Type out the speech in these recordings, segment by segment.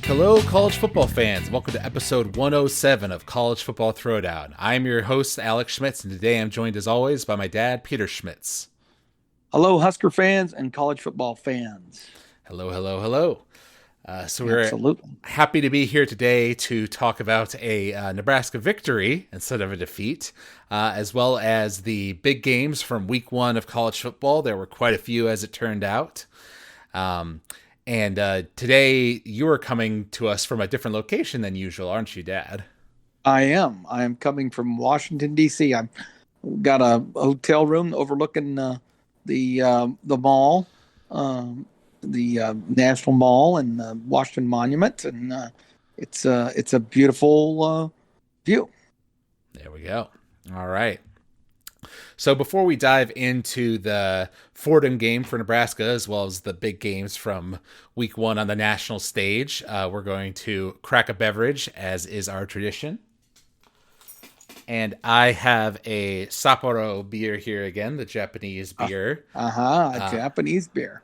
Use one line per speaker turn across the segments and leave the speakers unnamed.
Hello, college football fans. Welcome to episode 107 of College Football Throwdown. I'm your host, Alex Schmitz, and today I'm joined, as always, by my dad, Peter Schmitz.
Hello, Husker fans and college football fans.
Hello, hello, hello. We're
Absolutely
happy to be here today to talk about a Nebraska victory instead of a defeat, as well as the big games from week one of college football. There were quite a few, as it turned out. And today you are coming to us from a different location than usual, aren't you, Dad?
I am. I am coming from Washington, D.C. I've got a hotel room overlooking the mall, the National Mall and Washington Monument, and it's a beautiful view.
There we go. All right. So before we dive into the Fordham game for Nebraska, as well as the big games from week one on the national stage, we're going to crack a beverage, as is our tradition. And I have a Sapporo beer here again, the Japanese beer.
Japanese beer.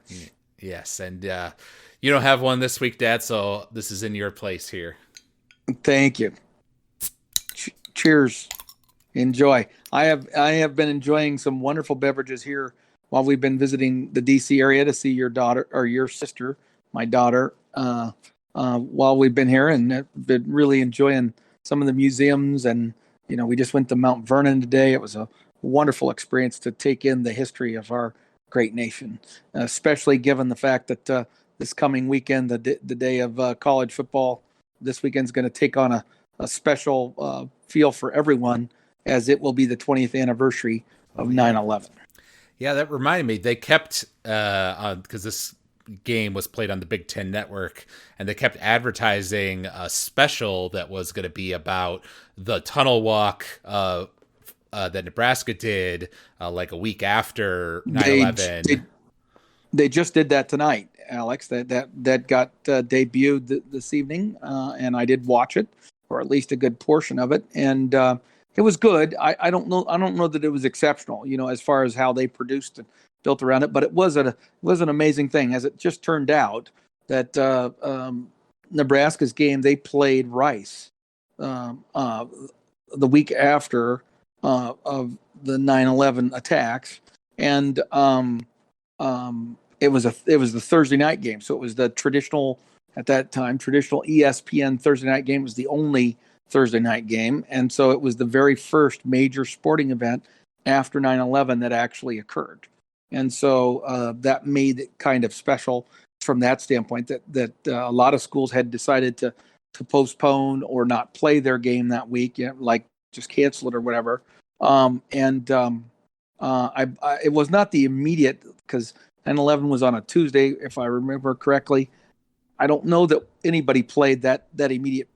Yes, and you don't have one this week, Dad, so this is in your place here.
Thank you. Cheers. Enjoy. I have been enjoying some wonderful beverages here while we've been visiting the DC area to see your daughter or your sister, my daughter, while we've been here, and been really enjoying some of the museums. And we just went to Mount Vernon today. It was a wonderful experience to take in the history of our great nation, especially given the fact that this coming weekend, the day of college football, this weekend's going to take on a special feel for everyone, as it will be the 20th anniversary of 9/11.
Yeah, that reminded me. They kept, because this game was played on the Big Ten Network, and they kept advertising a special that was going to be about the tunnel walk that Nebraska did like a week after 9/11.
They just did that tonight, Alex. That got debuted this evening, and I did watch it, or at least a good portion of it, and it was good. I don't know that it was exceptional, as far as how they produced and built around it, but it was an amazing thing. As it just turned out that Nebraska's game, they played Rice the week after of the 9/11 attacks, and it was the Thursday night game, so it was the traditional, at that time, traditional ESPN Thursday night game. It was the only Thursday night game, and so it was the very first major sporting event after 9/11 that actually occurred, and so that made it kind of special from that standpoint, that a lot of schools had decided to postpone or not play their game that week, like just cancel it or whatever. It was not the immediate, because 9/11 was on a Tuesday, if I remember correctly. I don't know that anybody played that immediate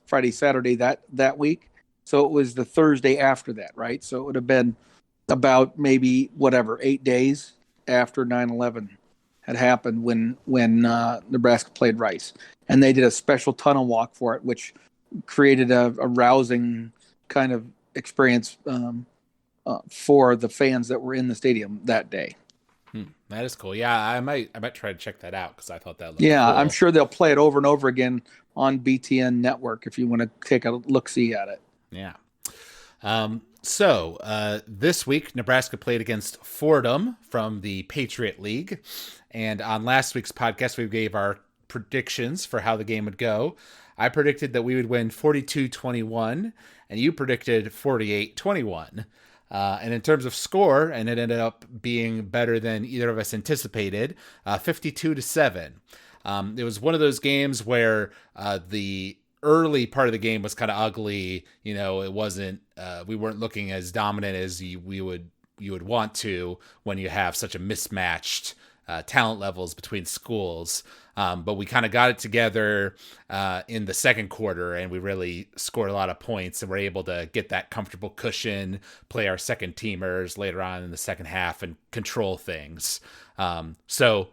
Friday, Saturday that week. So it was the Thursday after that, right? So it would have been about maybe 8 days after 9/11 had happened when Nebraska played Rice, and they did a special tunnel walk for it, which created a rousing kind of experience for the fans that were in the stadium that day.
That is cool. Yeah, I might try to check that out, because I thought that looked
cool.
I'm
sure they'll play it over and over again on BTN Network if you want to take a look-see at it.
Yeah. So this week, Nebraska played against Fordham from the Patriot League. And on last week's podcast, we gave our predictions for how the game would go. I predicted that we would win 42-21, and you predicted 48-21. And in terms of score, and it ended up being better than either of us anticipated, 52-7. It was one of those games where the early part of the game was kind of ugly. It wasn't, we weren't looking as dominant as you would want to when you have such a mismatched talent levels between schools. But we kind of got it together in the second quarter, and we really scored a lot of points, and we're able to get that comfortable cushion, play our second teamers later on in the second half, and control things. So,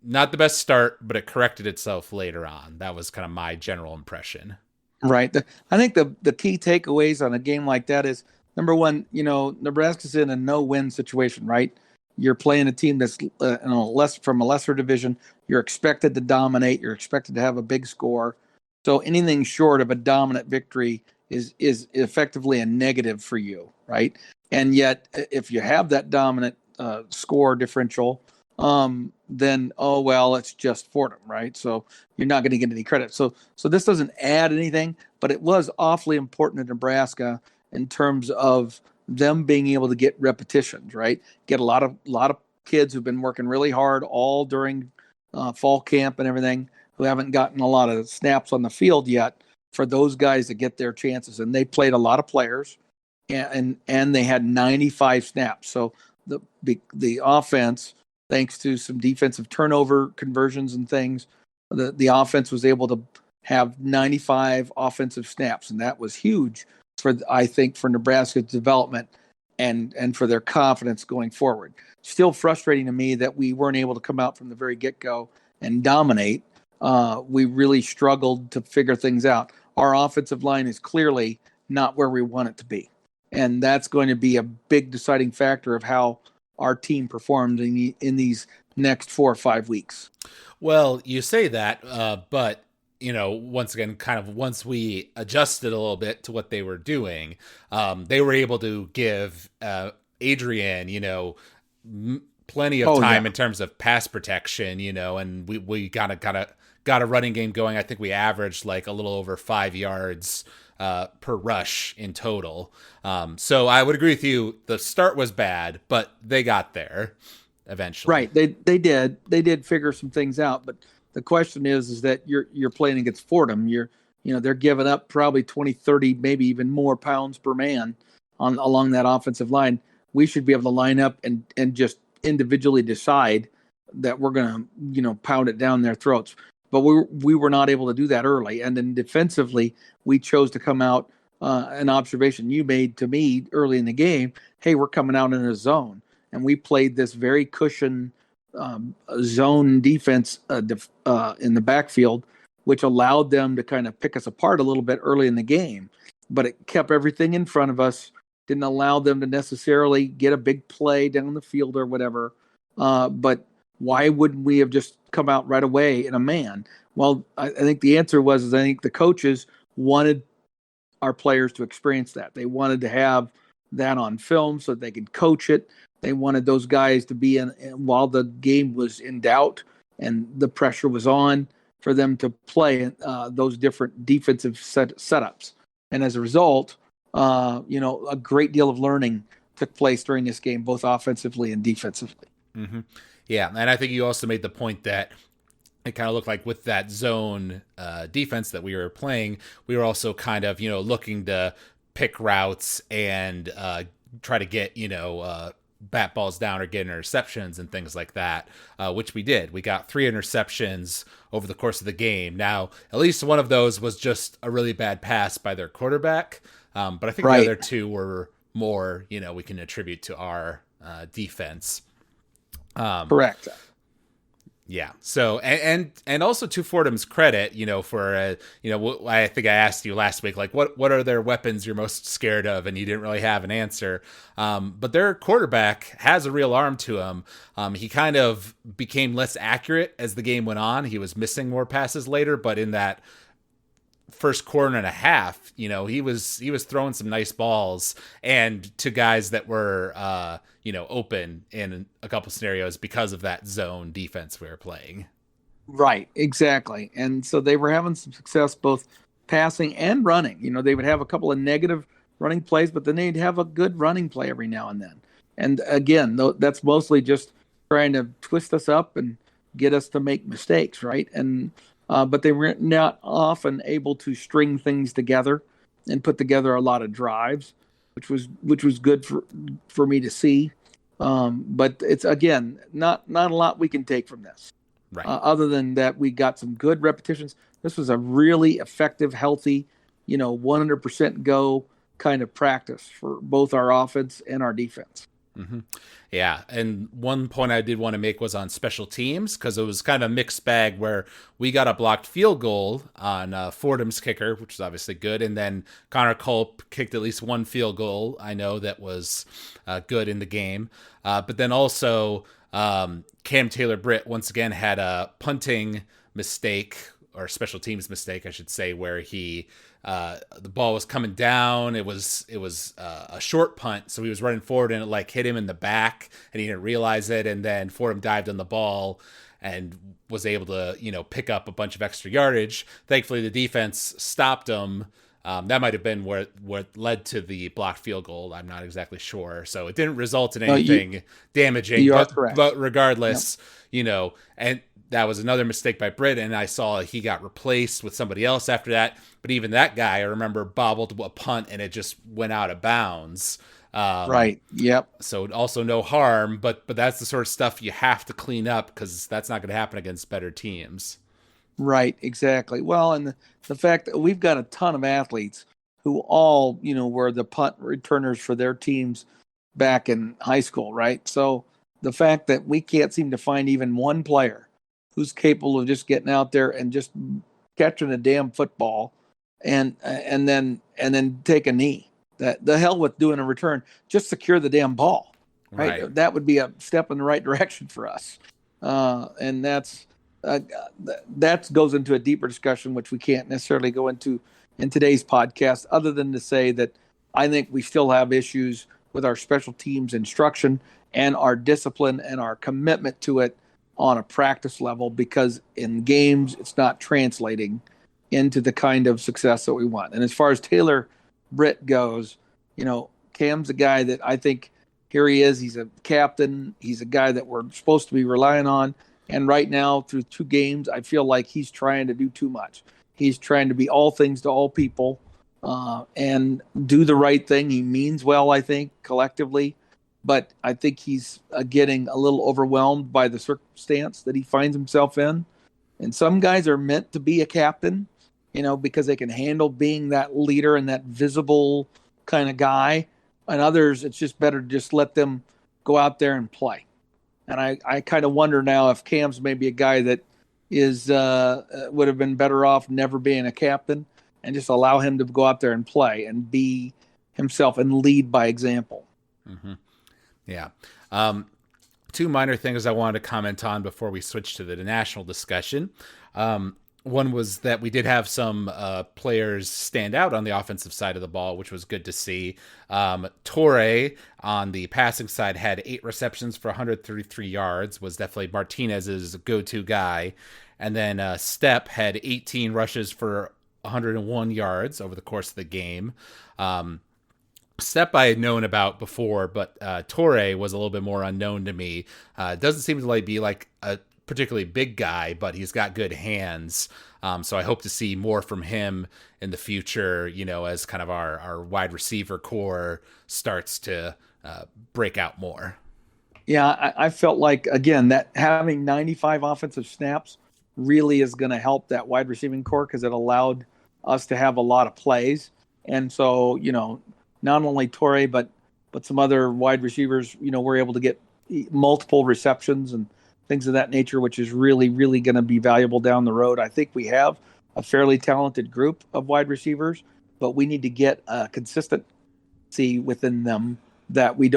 not the best start, but it corrected itself later on. That was kind of my general impression.
Right. I think the key takeaways on a game like that is, number one, Nebraska's in a no-win situation, right? You're playing a team that's less from a lesser division. You're expected to dominate. You're expected to have a big score. So anything short of a dominant victory is effectively a negative for you, right? And yet, if you have that dominant score differential, then oh well, it's just Fordham, right? So you're not going to get any credit. So this doesn't add anything, but it was awfully important to Nebraska in terms of them being able to get repetitions, right? Get a lot of kids who've been working really hard all during fall camp and everything, who haven't gotten a lot of snaps on the field yet, for those guys to get their chances. And they played a lot of players, and they had 95 snaps. So the offense, thanks to some defensive turnover conversions and things, the offense was able to have 95 offensive snaps, and that was huge I think for Nebraska's development and for their confidence going forward. Still frustrating to me that we weren't able to come out from the very get-go and dominate. We really struggled to figure things out. Our offensive line is clearly not where we want it to be, and that's going to be a big deciding factor of how our team performed in these next 4 or 5 weeks.
Well, you say that, but once again, kind of once we adjusted a little bit to what they were doing, they were able to give Adrian, plenty of time in terms of pass protection, and we got a running game going. I think we averaged like a little over 5 yards per rush in total. So I would agree with you. The start was bad, but they got there eventually.
Right. They did figure some things out, but the question is that you're playing against Fordham. They're giving up probably 20, 30, maybe even more pounds per man along that offensive line. We should be able to line up and just individually decide that we're going to, pound it down their throats. But we were not able to do that early. And then defensively, we chose to come out, an observation you made to me early in the game. Hey, we're coming out in a zone. And we played this very cushion zone defense in the backfield, which allowed them to kind of pick us apart a little bit early in the game. But it kept everything in front of us, didn't allow them to necessarily get a big play down the field or whatever. But why wouldn't we have just come out right away in a man? Well, I think the answer was I think the coaches wanted our players to experience that. They wanted to have that on film so that they could coach it. They wanted those guys to be in while the game was in doubt and the pressure was on, for them to play those different defensive setups. And as a result, a great deal of learning took place during this game, both offensively and defensively.
Mm-hmm. Yeah, and I think you also made the point that it kind of looked like with that zone defense that we were playing, we were also kind of, looking to pick routes and try to get, bat balls down or get interceptions and things like that, which we did. We got 3 interceptions over the course of the game. Now, at least one of those was just a really bad pass by their quarterback. But I think the other 2 were more, we can attribute to our defense.
Correct.
Yeah. So, and also to Fordham's credit, for, I think I asked you last week, like, what are their weapons you're most scared of? And you didn't really have an answer. But their quarterback has a real arm to him. He kind of became less accurate as the game went on. He was missing more passes later, but in that first quarter and a half, he was throwing some nice balls, and to guys that were, open in a couple scenarios because of that zone defense we were playing.
Right, exactly. And so they were having some success both passing and running. They would have a couple of negative running plays, but then they'd have a good running play every now and then. And again, that's mostly just trying to twist us up and get us to make mistakes, right? And but they were not often able to string things together and put together a lot of drives, which was good for me to see. But it's, again, not a lot we can take from this.
Right.
Other than that, we got some good repetitions. This was a really effective, healthy, 100% go kind of practice for both our offense and our defense.
Yeah, and one point I did want to make was on special teams because it was kind of a mixed bag where we got a blocked field goal on Fordham's kicker, which was obviously good, and then Connor Culp kicked at least one field goal. I know that was good in the game, but then also Cam Taylor Britt once again had a punting mistake or special teams mistake, I should say, where he the ball was coming down. It was a short punt, so he was running forward and it like hit him in the back, and he didn't realize it. And then Fordham dived on the ball and was able to pick up a bunch of extra yardage. Thankfully, the defense stopped him. That might have been what led to the blocked field goal. I'm not exactly sure. So it didn't result in anything damaging.
You are correct.
But regardless, and that was another mistake by Britt, and I saw he got replaced with somebody else after that. But even that guy, I remember, bobbled a punt, and it just went out of bounds.
Right. Yep.
So also no harm, but that's the sort of stuff you have to clean up because that's not going to happen against better teams.
Right. Exactly. Well, and the fact that we've got a ton of athletes who all, were the punt returners for their teams back in high school, right? So the fact that we can't seem to find even one player who's capable of just getting out there and just catching a damn football and then take a knee. That the hell with doing a return, just secure the damn ball, right? That would be a step in the right direction for us. And that goes into a deeper discussion, which we can't necessarily go into in today's podcast, other than to say that I think we still have issues with our special teams instruction and our discipline and our commitment to it on a practice level, because in games it's not translating into the kind of success that we want. And as far as Taylor Britt goes, Cam's a guy that I think here he is. He's a captain. He's a guy that we're supposed to be relying on. And right now, through 2 games, I feel like he's trying to do too much. He's trying to be all things to all people and do the right thing. He means well, I think, collectively. But I think he's getting a little overwhelmed by the circumstance that he finds himself in. And some guys are meant to be a captain, because they can handle being that leader and that visible kind of guy. And others, it's just better to just let them go out there and play. And I kind of wonder now if Cam's maybe a guy that is would have been better off never being a captain and just allow him to go out there and play and be himself and lead by example.
Mm-hmm. Yeah. 2 minor things I wanted to comment on before we switch to the national discussion. One was that we did have some players stand out on the offensive side of the ball, which was good to see. Torre on the passing side had 8 receptions for 133 yards, was definitely Martinez's go-to guy. And then Stepp had 18 rushes for 101 yards over the course of the game. Stepp I had known about before, but Torre was a little bit more unknown to me. Doesn't seem to be like a particularly big guy, but he's got good hands. So I hope to see more from him in the future, as kind of our wide receiver core starts to break out more.
Yeah, I felt like, again, that having 95 offensive snaps really is going to help that wide receiving core because it allowed us to have a lot of plays. And so, not only Torre, but some other wide receivers, were able to get multiple receptions and things of that nature, which is really, really going to be valuable down the road. I think we have a fairly talented group of wide receivers, but we need to get a consistency within them that we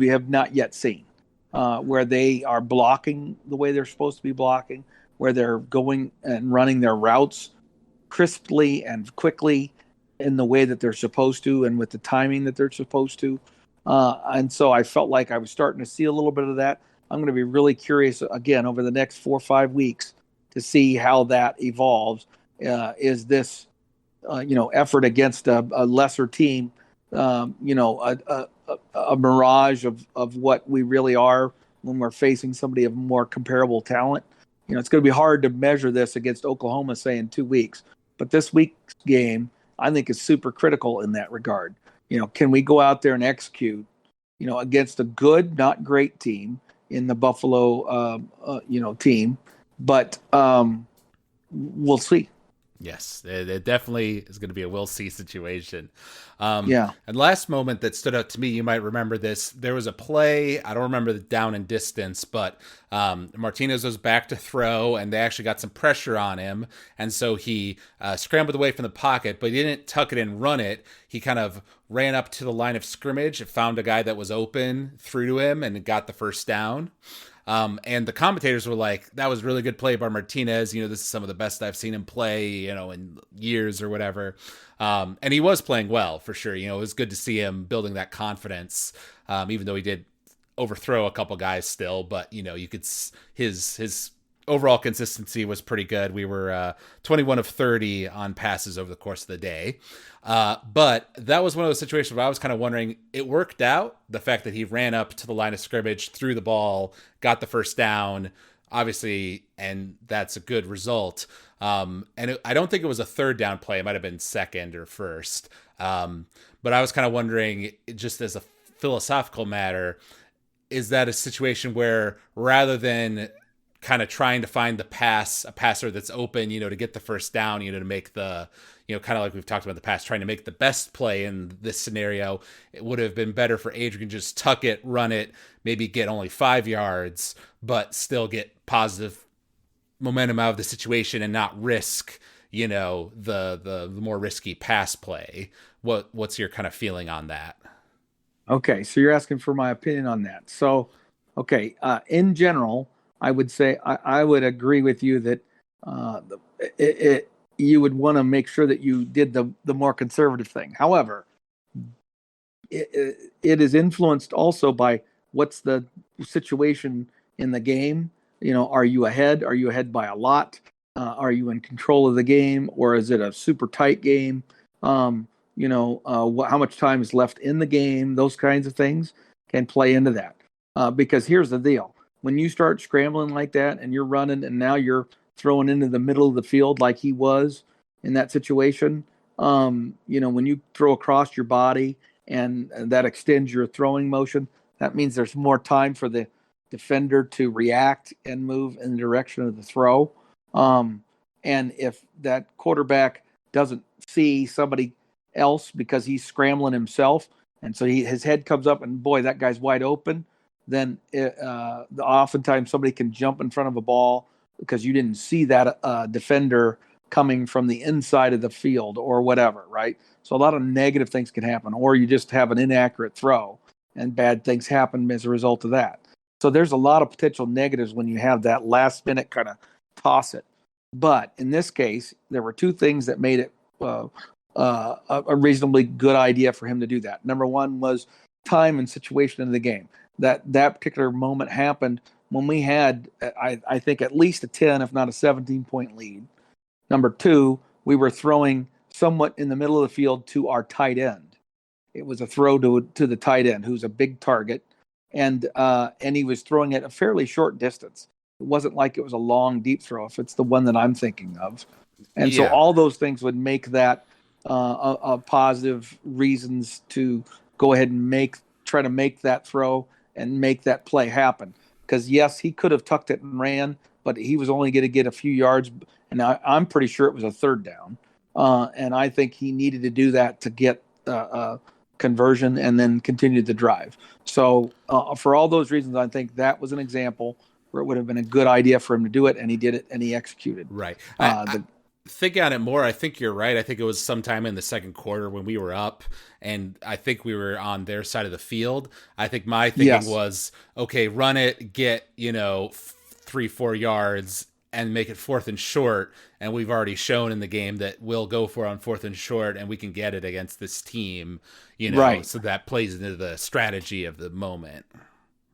have not yet seen, where they are blocking the way they're supposed to be blocking, where they're going and running their routes crisply and quickly in the way that they're supposed to and with the timing that they're supposed to. And so I felt like I was starting to see a little bit of that. I'm going to be really curious again over the next 4 or 5 weeks to see how that evolves. Is this, effort against a lesser team, a mirage of what we really are when we're facing somebody of more comparable talent? It's going to be hard to measure this against Oklahoma, say, in 2 weeks. But this week's game, I think, is super critical in that regard. Can we go out there and execute, against a good, not great team in the Buffalo, team? But we'll see.
Yes, it definitely is going to be a we'll see situation.
Yeah.
And last moment that stood out to me, you might remember this. There was a play, I don't remember the down and distance, but Martinez was back to throw, and they actually got some pressure on him. And so he scrambled away from the pocket, but he didn't tuck it and run it. He kind of ran up to the line of scrimmage, found a guy that was open, threw to him, and got the first down. And the commentators were like, that was really good play by Martinez. You know, this is some of the best I've seen him play, you know, in years or whatever. And he was playing well for sure. You know, it was good to see him building that confidence, even though he did overthrow a couple guys still. But, you know, you could, his overall consistency was pretty good. We were 21 of 30 on passes over the course of the day. But that was one of those situations where I was kind of wondering, it worked out. The fact that he ran up to the line of scrimmage, threw the ball, got the first down, obviously, and that's a good result. I don't think it was a third down play. It might have been second or first. But I was kind of wondering, just as a philosophical matter, is that a situation where rather than kind of trying to find a passer that's open, you know, to get the first down, you know, to make the, you know, kind of like we've talked about in the past, trying to make the best play in this scenario, it would have been better for Adrian to just tuck it, run it, maybe get only 5 yards, but still get positive momentum out of the situation and not risk, you know, the more risky pass play. What's your kind of feeling on that?
Okay. So you're asking for my opinion on that. So, okay. In general, I would say I would agree with you that you would want to make sure that you did the more conservative thing. However, it is influenced also by what's the situation in the game. You know, are you ahead? Are you ahead by a lot? Are you in control of the game, or is it a super tight game? How much time is left in the game? Those kinds of things can play into that. Because here's the deal: when you start scrambling like that, and you're running, and now you're throwing into the middle of the field like he was in that situation, when you throw across your body and that extends your throwing motion, that means there's more time for the defender to react and move in the direction of the throw. And if that quarterback doesn't see somebody else because he's scrambling himself, and so his head comes up and boy, that guy's wide open, then oftentimes somebody can jump in front of a ball because you didn't see that defender coming from the inside of the field or whatever, right? So a lot of negative things can happen, or you just have an inaccurate throw and bad things happen as a result of that. So there's a lot of potential negatives when you have that last minute kind of toss it. But in this case, there were two things that made it a reasonably good idea for him to do that. Number one was time and situation in the game. That particular moment happened when we had, I think, at least a 10, if not a 17-point lead. Number two, we were throwing somewhat in the middle of the field to our tight end. It was a throw to the tight end, who's a big target, and he was throwing at a fairly short distance. It wasn't like it was a long, deep throw, if it's the one that I'm thinking of. And so all those things would make that a positive reasons to go ahead and try to make that throw and make that play happen. Because yes, he could have tucked it and ran, but he was only going to get a few yards. And I'm pretty sure it was a third down. And I think he needed to do that to get conversion and then continue the drive. So for all those reasons, I think that was an example where it would have been a good idea for him to do it, and he did it, and he executed.
Right. Thinking on it more, I think you're right. I think it was sometime in the second quarter when we were up, and I think we were on their side of the field. I think my thinking was, okay, run it, get 3-4 yards, and make it 4th and short. And we've already shown in the game that we'll go for it on 4th and short, and we can get it against this team. Right. So that plays into the strategy of the moment.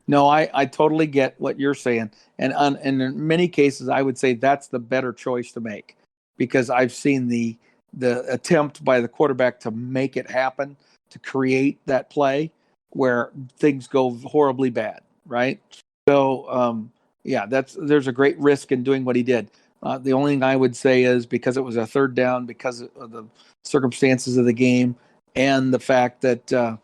No, I totally get what you're saying, and in many cases, I would say that's the better choice to make. Because I've seen the attempt by the quarterback to make it happen, to create that play where things go horribly bad, right? So, there's a great risk in doing what he did. The only thing I would say is because it was a third down, because of the circumstances of the game, and the fact that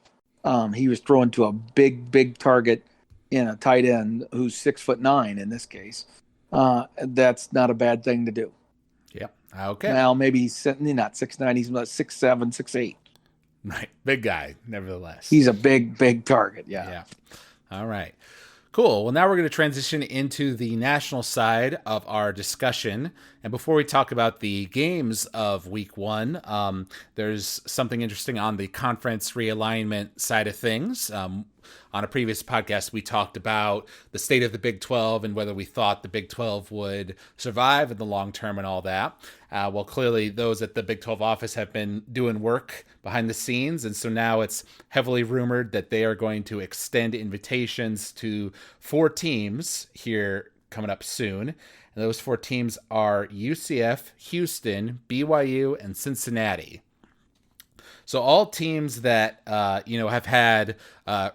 he was throwing to a big target in a tight end who's 6'9" in this case, that's not a bad thing to do.
Yeah, Okay.
Now maybe he's not 6'9", he's about 6'7", 6'8".
Right. Big guy, nevertheless.
He's a big target. Yeah.
Yeah. All right. Cool. Well, now we're going to transition into the national side of our discussion. And before we talk about the games of week one, there's something interesting on the conference realignment side of things. On a previous podcast, we talked about the state of the Big 12 and whether we thought the Big 12 would survive in the long term and all that. Well, clearly, those at the Big 12 office have been doing work behind the scenes. And so now it's heavily rumored that they are going to extend invitations to 4 teams here coming up soon. And those 4 teams are UCF, Houston, BYU, and Cincinnati. So all teams that have had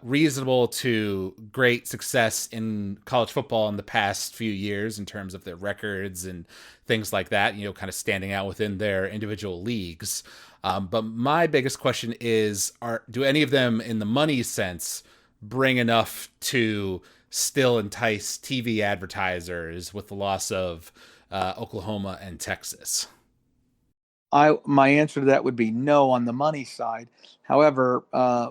reasonable to great success in college football in the past few years in terms of their records and things like that, kind of standing out within their individual leagues. But my biggest question is, do any of them in the money sense bring enough to still entice TV advertisers with the loss of Oklahoma and Texas?
My answer to that would be no on the money side. However,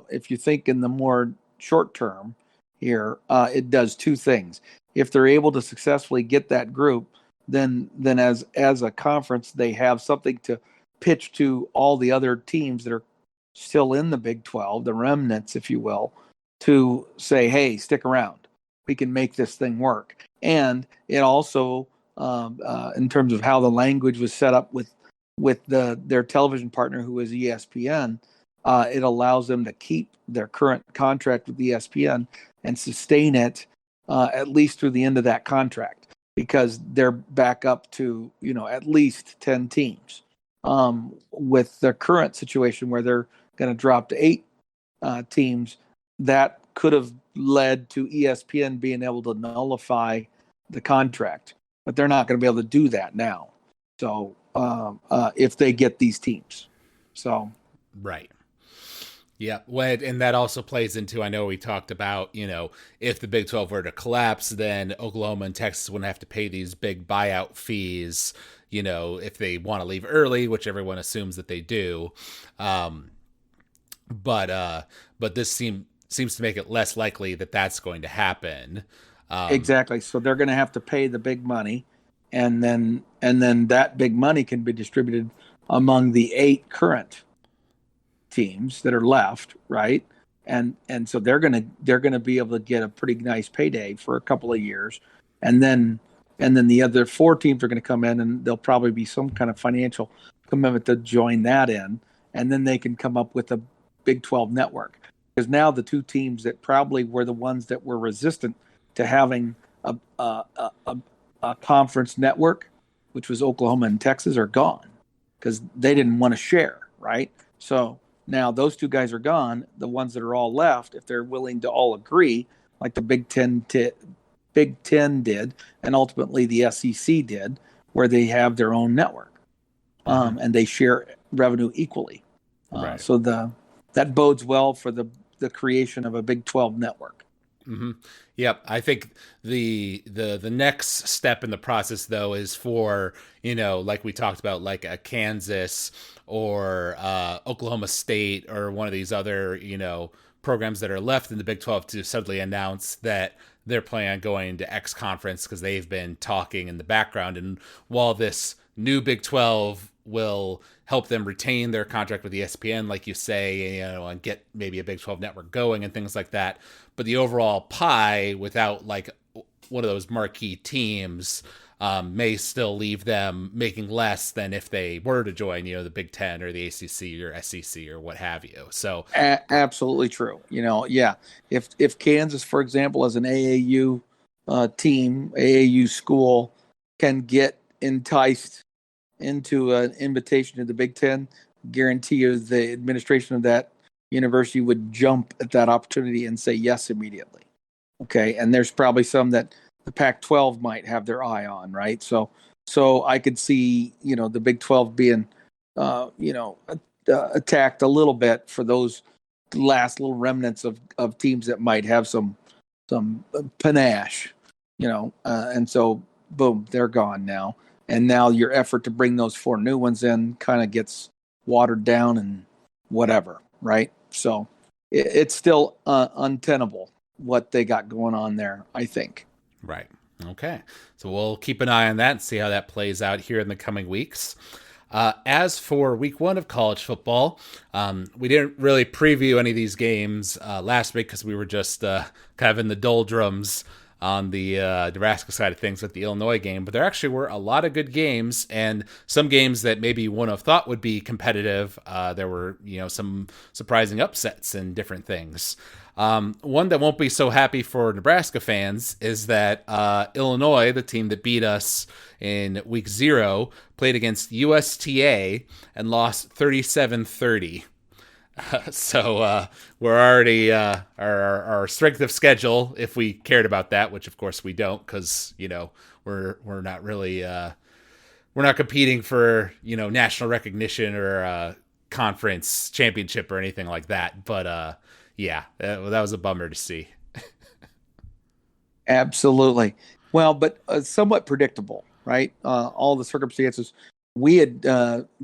if you think in the more short term here, it does 2 things. If they're able to successfully get that group, then as a conference, they have something to pitch to all the other teams that are still in the Big 12, the remnants, if you will, to say, hey, stick around. We can make this thing work. And it also, in terms of how the language was set up with their television partner, who is ESPN, it allows them to keep their current contract with ESPN and sustain it at least through the end of that contract, because they're back up to at least 10 teams. With the current situation where they're going to drop to 8 teams, that could have led to ESPN being able to nullify the contract, but they're not going to be able to do that now. So if they get these teams. So
right. Yeah. And that also plays into, I know we talked about, if the Big 12 were to collapse, then Oklahoma and Texas wouldn't have to pay these big buyout fees, if they want to leave early, which everyone assumes that they do. But this seems to make it less likely that that's going to happen.
Exactly. So they're going to have to pay the big money. And then that big money can be distributed among the 8 current teams that are left, right? And so they're gonna be able to get a pretty nice payday for a couple of years, and then the other 4 teams are going to come in, and there'll probably be some kind of financial commitment to join that in, and then they can come up with a Big 12 network. Because now the 2 teams that probably were the ones that were resistant to having a conference network, which was Oklahoma and Texas, are gone because they didn't want to share, right? So now those 2 guys are gone. The ones that are all left, if they're willing to all agree, like the Big Ten did, and ultimately the SEC did, where they have their own network, and they share revenue equally.
Right.
So that bodes well for the creation of a Big 12 network.
Mm-hmm. Yep. I think the next step in the process, though, is for, like we talked about, like a Kansas or Oklahoma State or one of these other, programs that are left in the Big 12 to suddenly announce that they're planning on going to X conference because they've been talking in the background. And while this new Big 12 will help them retain their contract with ESPN, like you say, and get maybe a Big 12 network going and things like that. But the overall pie, without like one of those marquee teams, may still leave them making less than if they were to join, the Big 10 or the ACC or SEC or what have you. So
absolutely true. Yeah. If Kansas, for example, as an AAU team, AAU school, can get enticed into an invitation to the Big 10, guarantee you the administration of that university would jump at that opportunity and say yes immediately. Okay. And there's probably some that the Pac-12 might have their eye on, right? So I could see, the Big 12 being, attacked a little bit for those last little remnants of teams that might have some panache, and so boom, they're gone now. and now your effort to bring those 4 new ones in kind of gets watered down and whatever, right? So it's still untenable what they got going on there, I think.
Right. Okay. So we'll keep an eye on that and see how that plays out here in the coming weeks. As for week 1 of college football, we didn't really preview any of these games last week because we were just kind of in the doldrums on the Nebraska side of things with the Illinois game. But there actually were a lot of good games, and some games that maybe you wouldn't have thought would be competitive. There were, some surprising upsets and different things. One that won't be so happy for Nebraska fans is that Illinois, the team that beat us in week 0, played against USTA and lost 37-30. So we're already our strength of schedule, if we cared about that, which of course we don't, because we're not really we're not competing for national recognition or conference championship or anything like that. But yeah, that was a bummer to see.
Absolutely. Well, but somewhat predictable, right? All the circumstances. We had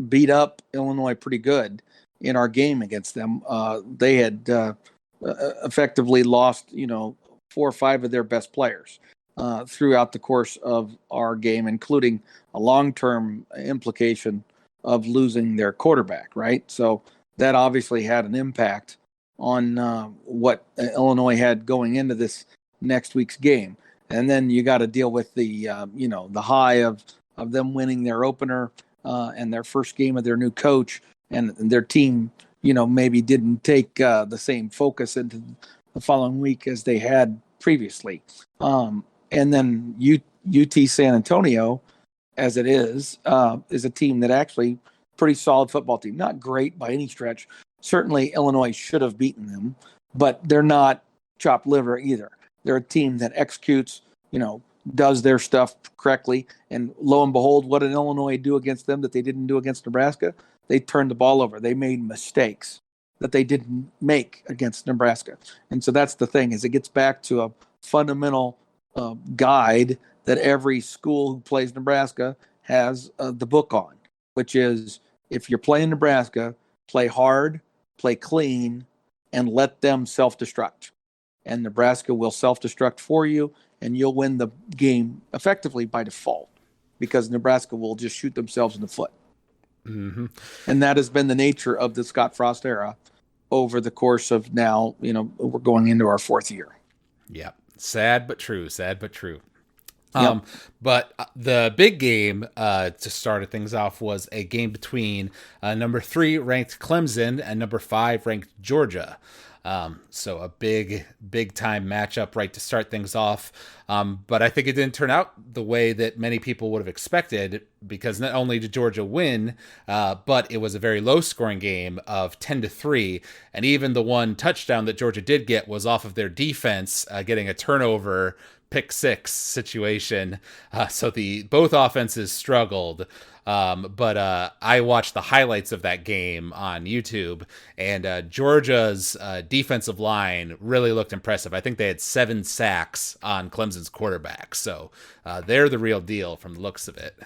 beat up Illinois pretty good in our game against them. They had effectively lost, 4 or 5 of their best players throughout the course of our game, including a long-term implication of losing their quarterback, right? So that obviously had an impact on what Illinois had going into this next week's game. And then you got to deal with the, the high of them winning their opener and their first game of their new coach, and their team, maybe didn't take the same focus into the following week as they had previously. And then UT San Antonio, as it is a team that actually pretty solid football team. Not great by any stretch. Certainly Illinois should have beaten them, but they're not chopped liver either. They're a team that executes, does their stuff correctly. And lo and behold, what did Illinois do against them that they didn't do against Nebraska? They turned the ball over. They made mistakes that they didn't make against Nebraska. And so that's the thing, is it gets back to a fundamental guide that every school who plays Nebraska has the book on, which is, if you're playing Nebraska, play hard, play clean, and let them self-destruct. And Nebraska will self-destruct for you, and you'll win the game effectively by default, because Nebraska will just shoot themselves in the foot.
Mm-hmm.
And that has been the nature of the Scott Frost era over the course of now, we're going into our 4th year.
Yeah. Sad but true. Yep. But the big game to start things off was a game between number 3 ranked Clemson and number 5 ranked Georgia. So a big time matchup right to start things off. But I think it didn't turn out the way that many people would have expected, because not only did Georgia win, but it was a very low scoring game of 10-3. And even the one touchdown that Georgia did get was off of their defense, getting a turnover pick 6 situation. So both offenses struggled. But I watched the highlights of that game on YouTube, and Georgia's defensive line really looked impressive. I think they had 7 sacks on Clemson's quarterback. So they're the real deal from the looks of it.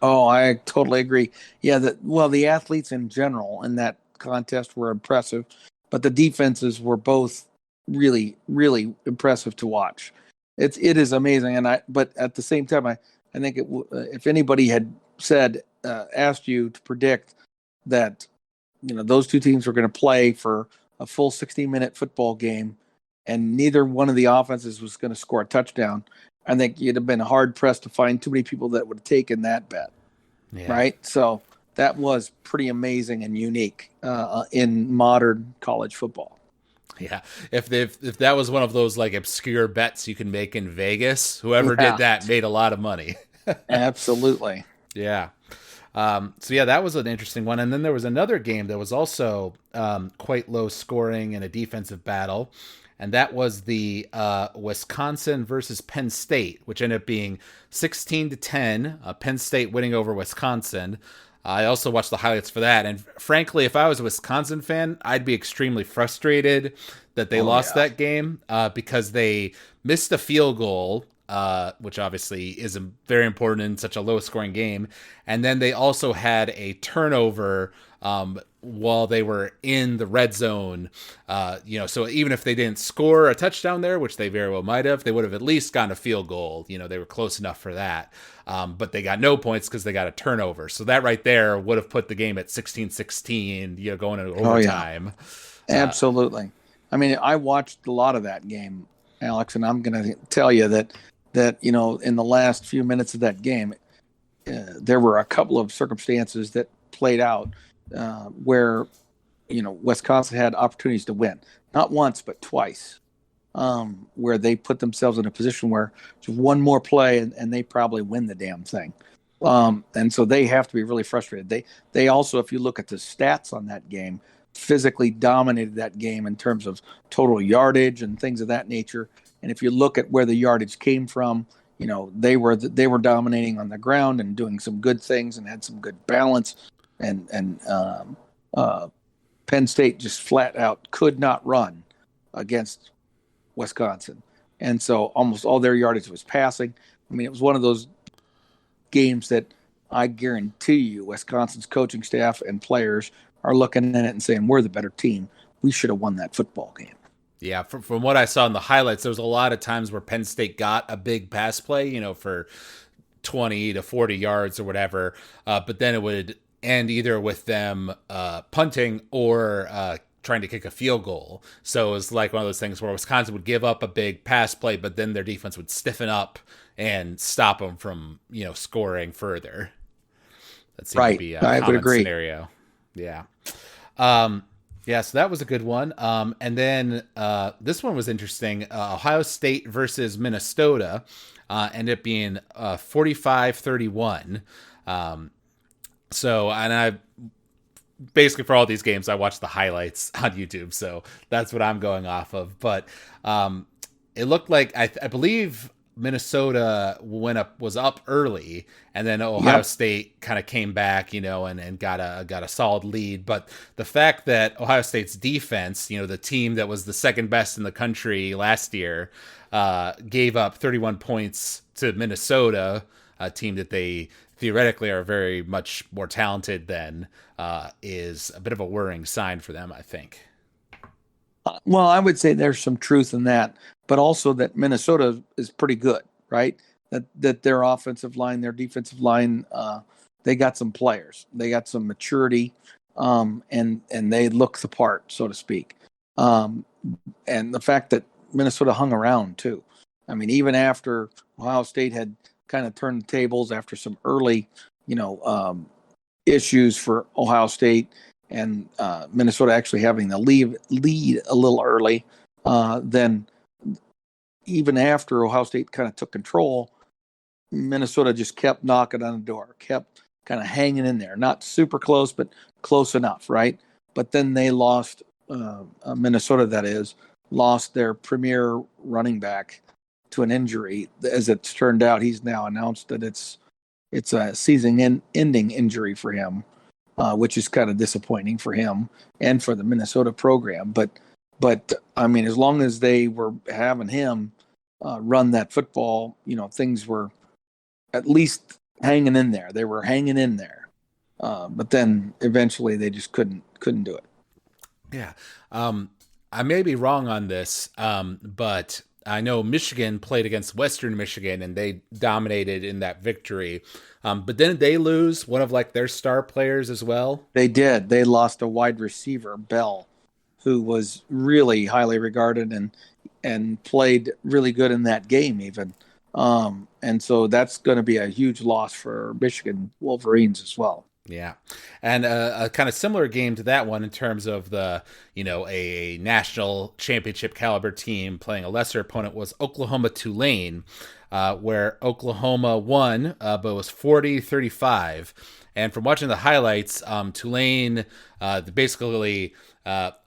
Oh, I totally agree. Yeah, the athletes in general in that contest were impressive, but the defenses were both really, really impressive to watch. It is amazing, but at the same time, I think if anybody had asked you to predict that, those two teams were going to play for a full 60-minute football game, and neither one of the offenses was going to score a touchdown, I think you'd have been hard pressed to find too many people that would have taken that bet. Yeah. Right. So that was pretty amazing and unique in modern college football.
Yeah, if that was one of those like obscure bets you can make in Vegas, whoever did that made a lot of money.
Absolutely.
Yeah. So yeah, that was an interesting one. And then there was another game that was also quite low scoring in a defensive battle, and that was the Wisconsin versus Penn State, which ended up being 16-10. Penn State winning over Wisconsin. I also watched the highlights for that, and frankly, if I was a Wisconsin fan, I'd be extremely frustrated that they lost that game because they missed a field goal which obviously is very important in such a low-scoring game. And then they also had a turnover while they were in the red zone. So even if they didn't score a touchdown there, which they very well might have, they would have at least gotten a field goal. They were close enough for that. But they got no points because they got a turnover. So that right there would have put the game at 16-16, going into overtime.
Absolutely. I mean, I watched a lot of that game, Alex, and I'm going to tell you that in the last few minutes of that game, there were a couple of circumstances that played out where Wisconsin had opportunities to win, not once but twice, where they put themselves in a position where just one more play and they probably win the damn thing. And so they have to be really frustrated. They also, if you look at the stats on that game, physically dominated that game in terms of total yardage and things of that nature. And if you look at where the yardage came from, they were dominating on the ground and doing some good things and had some good balance. And Penn State just flat out could not run against Wisconsin. And so almost all their yardage was passing. I mean, it was one of those games that I guarantee you Wisconsin's coaching staff and players are looking at it and saying, we're the better team. We should have won that football game.
Yeah, from what I saw in the highlights, there was a lot of times where Penn State got a big pass play, for 20 to 40 yards or whatever. But then it would end either with them punting or trying to kick a field goal. So it was like one of those things where Wisconsin would give up a big pass play, but then their defense would stiffen up and stop them from, scoring further. That seemed to be a common scenario. Yeah. So that was a good one. And then this one was interesting. Ohio State versus Minnesota ended up being 45-31. And I basically for all these games, I watched the highlights on YouTube. So that's what I'm going off of. But it looked like I believe Minnesota was up early, and then Ohio State kind of came back, and got a solid lead. But the fact that Ohio State's defense, the team that was the second best in the country last year, gave up 31 points to Minnesota, a team that they theoretically are very much more talented than, is a bit of a worrying sign for them, I think.
Well, I would say there's some truth in that, but also that Minnesota is pretty good, right? That their offensive line, their defensive line, they got some players, they got some maturity, and they look the part, so to speak. And the fact that Minnesota hung around too. I mean, even after Ohio State had kind of turned the tables after some early, issues for Ohio State, and Minnesota actually having the lead a little early, then even after Ohio State kind of took control, Minnesota just kept knocking on the door, kept kind of hanging in there. Not super close, but close enough, right? But then they lost, Minnesota, that is, lost their premier running back to an injury. As it's turned out, he's now announced that it's a season-ending injury for him. Which is kind of disappointing for him and for the Minnesota program. But I mean, as long as they were having him run that football, things were at least hanging in there. They were hanging in there. But then eventually they just couldn't do it.
Yeah. I may be wrong on this, but I know Michigan played against Western Michigan and they dominated in that victory. But didn't they lose one of their star players as well?
They did. They lost a wide receiver, Bell, who was really highly regarded and played really good in that game even. And so that's going to be a huge loss for Michigan Wolverines as well.
Yeah. And a kind of similar game to that one in terms of a national championship caliber team playing a lesser opponent was Oklahoma Tulane, where Oklahoma won, but it was 40-35. And from watching the highlights, Tulane basically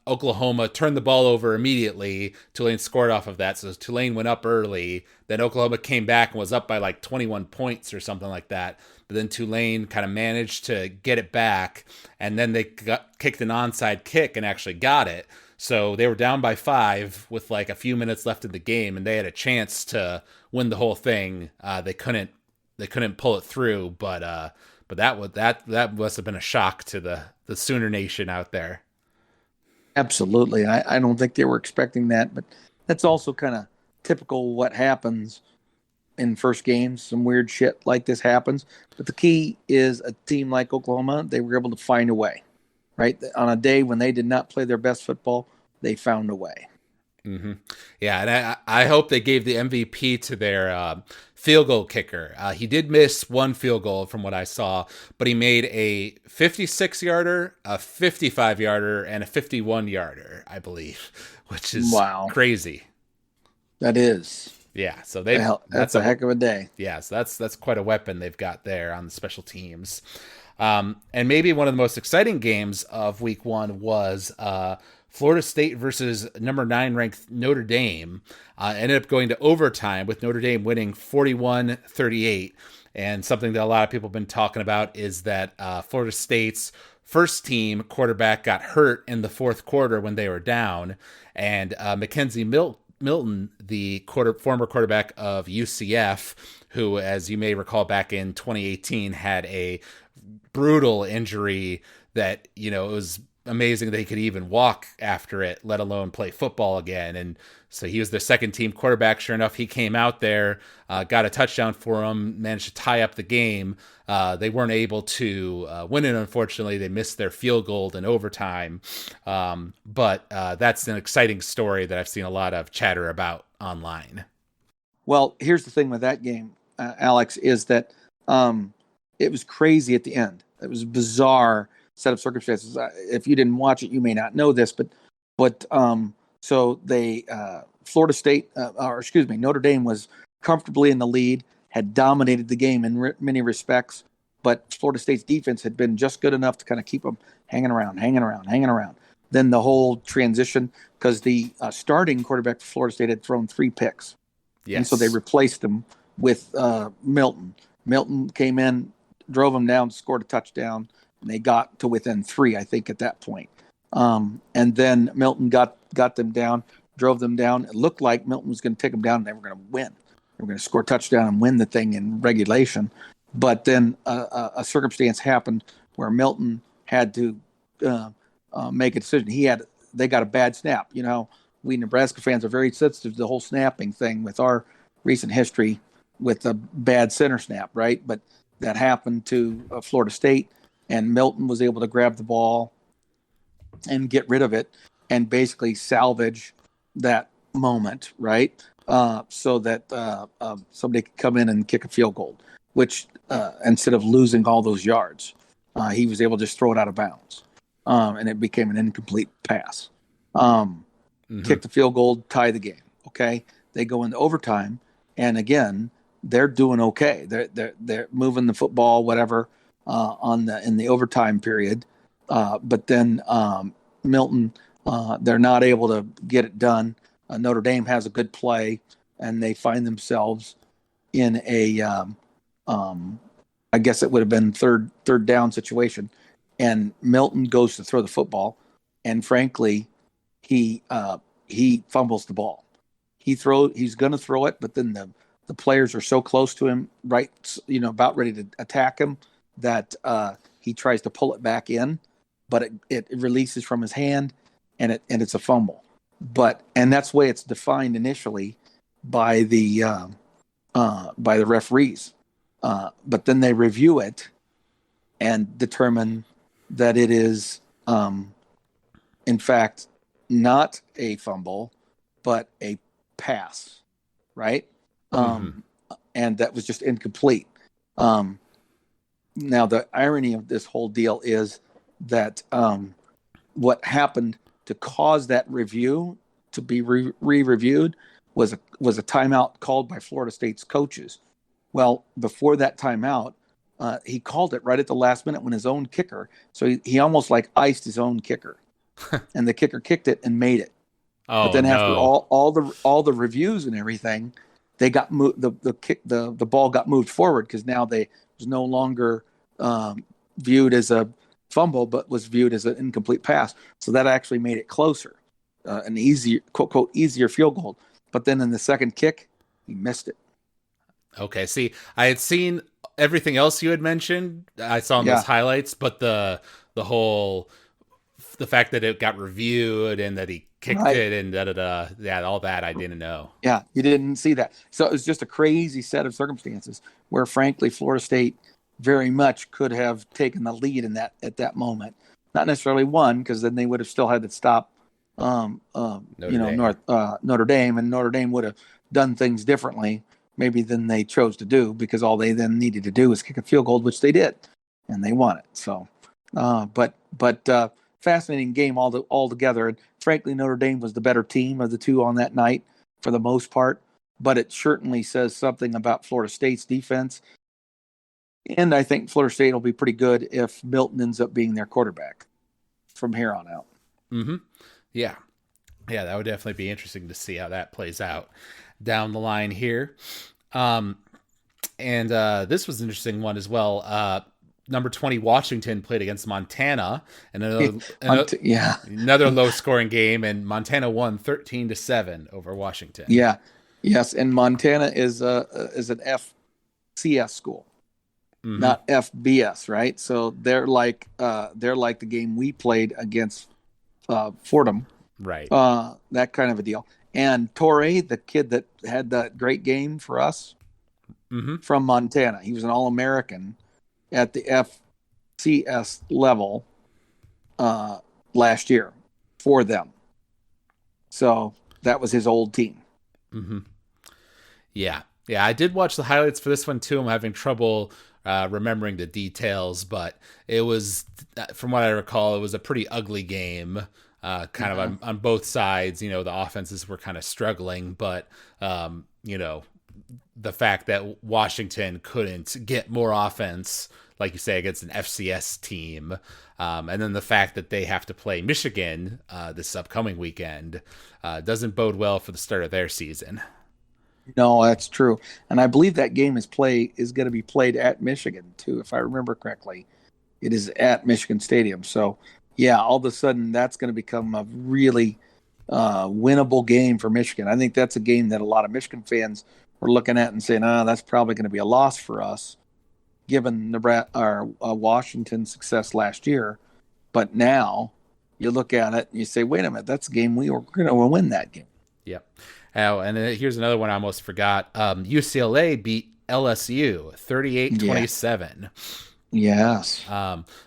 Oklahoma turned the ball over immediately. Tulane scored off of that. So Tulane went up early. Then Oklahoma came back and was up by 21 points or something like that. But then Tulane kind of managed to get it back. And then they kicked an onside kick and actually got it. So they were down by 5 with like a few minutes left in the game, and they had a chance to win the whole thing. They couldn't pull it through, but that must have been a shock to the Sooner Nation out there.
Absolutely. I don't think they were expecting that, but that's also kind of typical what happens in first games. Some weird shit like this happens. But the key is a team like Oklahoma, they were able to find a way, right? On a day when they did not play their best football, they found a way.
Mm-hmm. Yeah, and I hope they gave the MVP to their field goal kicker. He did miss one field goal from what I saw, but he made a 56-yarder, a 55-yarder, and a 51-yarder, I believe, which is crazy.
That is.
Yeah, so
that's a heck of a day.
Yeah, so that's quite a weapon they've got there on the special teams. And maybe one of the most exciting games of week 1 was Florida State versus number 9 ranked Notre Dame. Ended up going to overtime with Notre Dame winning 41-38. And something that a lot of people have been talking about is that Florida State's first team quarterback got hurt in the fourth quarter when they were down. And Mackenzie Milton, the former quarterback of UCF, who, as you may recall, back in 2018 had a brutal injury that, it was amazing that he could even walk after it, let alone play football again. And so he was their second team quarterback. Sure enough, he came out there, got a touchdown for him, managed to tie up the game. They weren't able to win it, unfortunately. They missed their field goal in overtime. But that's an exciting story that I've seen a lot of chatter about online.
Well, here's the thing with that game, Alex, is that it was crazy at the end. It was a bizarre set of circumstances. If you didn't watch it, you may not know this, but so they Florida State, Notre Dame was comfortably in the lead, had dominated the game in many respects, but Florida State's defense had been just good enough to kind of keep them hanging around. Then the whole transition, because the starting quarterback for Florida State had thrown 3 picks. Yes. And so they replaced him with Milton. Milton came in, drove them down, scored a touchdown, and they got to within 3, I think, at that point. And then Milton got them down, drove them down. It looked like Milton was going to take them down and they were going to win. They were going to score a touchdown and win the thing in regulation. But then a circumstance happened where Milton had to make a decision. They got a bad snap. We Nebraska fans are very sensitive to the whole snapping thing with our recent history with a bad center snap, right? But that happened to Florida State, and Milton was able to grab the ball and get rid of it and basically salvage that moment, right? So that somebody could come in and kick a field goal, which instead of losing all those yards, he was able to just throw it out of bounds. And it became an incomplete pass. Kick the field goal, tie the game. Okay. They go into overtime, and again, they're doing okay. They're moving the football, whatever, in the overtime period. But then Milton, they're not able to get it done. Notre Dame has a good play, and they find themselves in a, I guess it would have been third down situation. And Milton goes to throw the football, and frankly, he fumbles the ball. He's going to throw it, but then the players are so close to him, right? About ready to attack him, that he tries to pull it back in, but it releases from his hand, and it's a fumble. And that's the way it's defined initially by the referees. But then they review it and determine that it is, in fact, not a fumble, but a pass, right? And that was just incomplete. Now, the irony of this whole deal is that what happened to cause that review to be re-reviewed was a timeout called by Florida State's coaches. Well, before that timeout, he called it right at the last minute when his own kicker. So he almost like iced his own kicker, and the kicker kicked it and made it. But then after all the reviews and everything, they got moved. The ball got moved forward because now they was no longer viewed as a fumble, but was viewed as an incomplete pass. So that actually made it closer. an easier quote quote easier field goal. But then in the second kick, he missed it.
Okay, see, I had seen everything else you had mentioned. I saw in those
Yeah,
highlights, but the whole the fact that it got reviewed and that he kicked
right.
it and da da da, yeah, all that I didn't know.
Yeah, you didn't see that. So it was just a crazy set of circumstances where, frankly, Florida State very much could have taken the lead in that at that moment. Not necessarily won, because then they would have still had to stop,
Notre Dame.
Notre Dame, and Notre Dame would have done things differently, maybe than they chose to do, because all they then needed to do was kick a field goal, which they did, and they won it. So, but fascinating game all together. And frankly, Notre Dame was the better team of the two on that night for the most part, but it certainly says something about Florida State's defense. And I think Florida State will be pretty good if Milton ends up being their quarterback from here on out.
Mm-hmm. Yeah. Yeah, that would definitely be interesting to see how that plays out down the line here. And this was an interesting one as well. Number 20 Washington played against Montana, and another low scoring game, and Montana won 13-7 over Washington.
Yeah, yes, and Montana is an FCS school, not FBS, right? So they're like the game we played against Fordham,
right?
That kind of a deal. And Torrey, the kid that had that great game for us from Montana, he was an All-American at the FCS level last year for them. So that was his old team.
Mm-hmm. Yeah. I did watch the highlights for this one too. I'm having trouble remembering the details, but it was, from what I recall, it was a pretty ugly game. Kind of on both sides. The offenses were kind of struggling, but the fact that Washington couldn't get more offense, like you say, against an FCS team, and then the fact that they have to play Michigan this upcoming weekend doesn't bode well for the start of their season.
No, that's true, and I believe that game is going to be played at Michigan too, if I remember correctly. It is at Michigan Stadium, so yeah, all of a sudden that's going to become a really winnable game for Michigan. I think that's a game that a lot of Michigan fans were looking at and saying, that's probably going to be a loss for us, given Washington's success last year. But now you look at it and you say, wait a minute, that's a game we were going to win that game.
Yep. Oh, and here's another one I almost forgot. UCLA beat LSU 38-27.
Yes.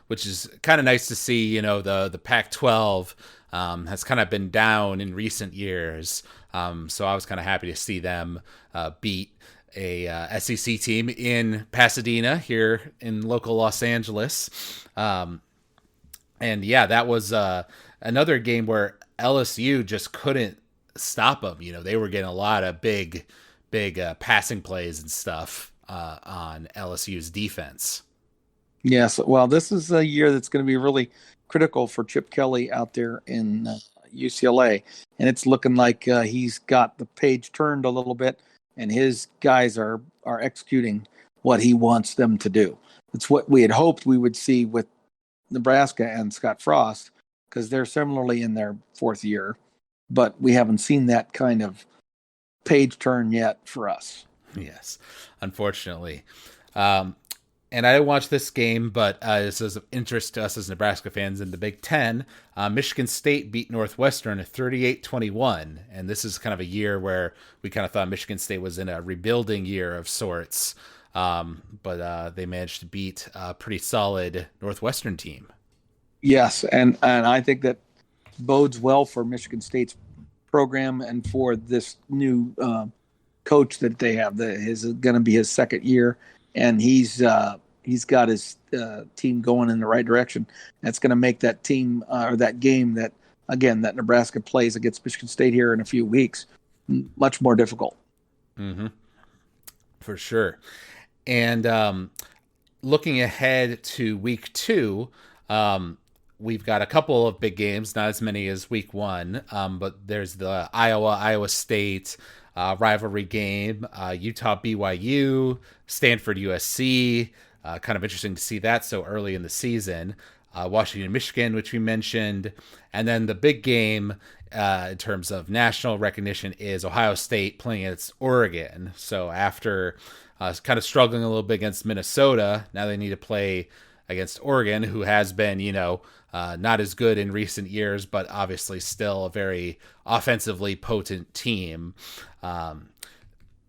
Which is kind of nice to see. The Pac-12 has kind of been down in recent years. So I was kind of happy to see them beat a SEC team in Pasadena here in local Los Angeles. And yeah, that was another game where LSU just couldn't stop them. They were getting a lot of big passing plays and stuff on LSU's defense.
Yes. Well, this is a year that's going to be really critical for Chip Kelly out there in UCLA. And it's looking like he's got the page turned a little bit, and his guys are executing what he wants them to do. It's what we had hoped we would see with Nebraska and Scott Frost, because they're similarly in their fourth year, but we haven't seen that kind of page turn yet for us.
Yes, unfortunately. And I didn't watch this game, but this is of interest to us as Nebraska fans in the Big Ten. Michigan State beat Northwestern 38-21, and this is kind of a year where we kind of thought Michigan State was in a rebuilding year of sorts, but they managed to beat a pretty solid Northwestern team. Yes,
and I think that bodes well for Michigan State's program and for this new coach that they have. Is going to be his second year. And he's got his team going in the right direction. That's going to make that team or that game that Nebraska plays against Michigan State here in a few weeks much more difficult.
Mm-hmm. For sure. And looking ahead to week 2, we've got a couple of big games, not as many as week 1, but there's the Iowa State rivalry game, Utah BYU, Stanford USC. Kind of interesting to see that so early in the season. Washington, Michigan, which we mentioned. And then the big game in terms of national recognition is Ohio State playing against Oregon. So after kind of struggling a little bit against Minnesota, now they need to play against Oregon, who has been, not as good in recent years, but obviously still a very offensively potent team.